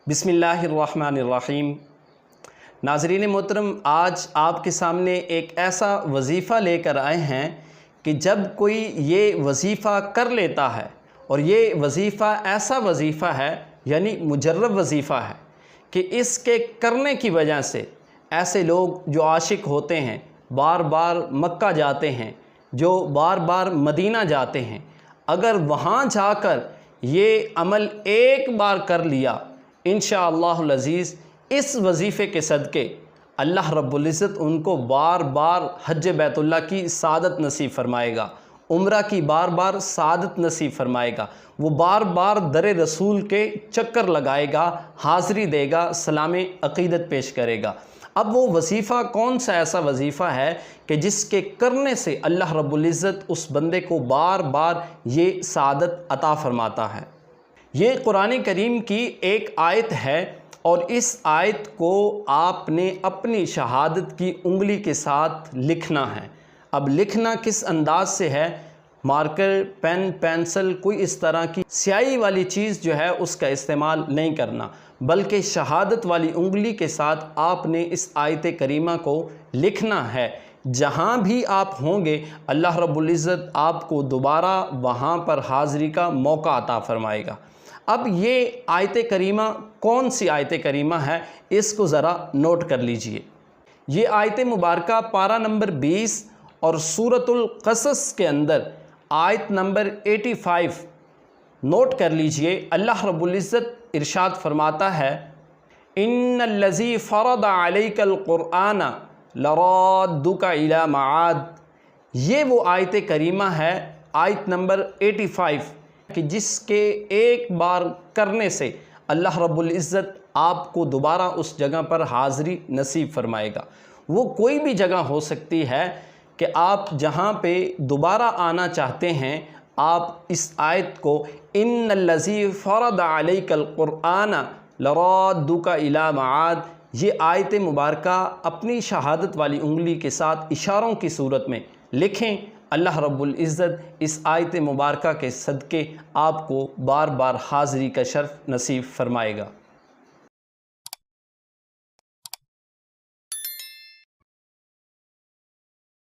बिस्मिल्लाहिर्रहमानिर्रहीम। नाज़रीन मोहतरम, आज आपके सामने एक ऐसा वजीफ़ा लेकर आए हैं कि जब कोई ये वजीफ़ा कर लेता है, और ये वजीफ़ा ऐसा वजीफ़ा है यानी मुजर्रब वजीफ़ा है कि इसके करने की वजह से ऐसे लोग जो आशिक होते हैं, बार बार मक्का जाते हैं, जो बार बार मदीना जाते हैं, अगर वहाँ जाकर ये अमल एक बार कर लिया, इंशाअल्लाहुल अज़ीज़ इस वजीफ़े के सदक़े अल्लाह रब्बुल इज़्ज़त उनको बार बार हज बैतुल्लाह की सादत नसीब फरमाएगा, उम्रा की बार बार सादत नसीब फरमाएगा। वो बार बार दर रसूल के चक्कर लगाएगा, हाज़री देगा, सलाम अक़ीदत पेश करेगा। अब वो वजीफ़ा कौन सा ऐसा वजीफ़ा है कि जिसके करने से अल्लाह रब्बुल इज़्ज़त उस बंदे को बार बार ये सादत अता फ़रमाता है। ये कुरान करीम की एक आयत है, और इस आयत को आपने अपनी शहादत की उंगली के साथ लिखना है। अब लिखना किस अंदाज से है? मार्कर, पेन, पेंसिल, कोई इस तरह की स्याही वाली चीज़ जो है उसका इस्तेमाल नहीं करना, बल्कि शहादत वाली उंगली के साथ आपने इस आयत करीमा को लिखना है। जहाँ भी आप होंगे अल्लाह रब्बुल इज़्ज़त आपको दोबारा वहाँ पर हाज़री का मौका अता फ़रमाएगा। अब ये आयत करीमा कौन सी आयत करीमा है, इसको ज़रा नोट कर लीजिए। ये आयत मुबारका पारा नंबर 20 और सूरतुल क़सस के अंदर आयत नंबर 85 नोट कर लीजिए। अल्लाह रब्बुल इज़्ज़त इरशाद फरमाता है, इन्नल्लज़ी फ़रद अलैकल क़ुरआन लराद्दुका इला मआद। ये वो आयत करीमा है, आयत नंबर 85, कि जिसके एक बार करने से अल्लाह रब्बुल इज़्ज़त आपको दोबारा उस जगह पर हाज़री नसीब फरमाएगा। वो कोई भी जगह हो सकती है कि आप जहाँ पे दोबारा आना चाहते हैं, आप इस आयत को इन्नल्लज़ी फ़रद अलैकल क़ुरआन लराद्दुका इला मआद, ये आयत मुबारका अपनी शहादत वाली उंगली के साथ इशारों की सूरत में लिखें। अल्लाह रब्बुल इज़्ज़त इस आयत मुबारका के सदक़े आपको बार बार हाज़री का शर्फ़ नसीब फरमाएगा।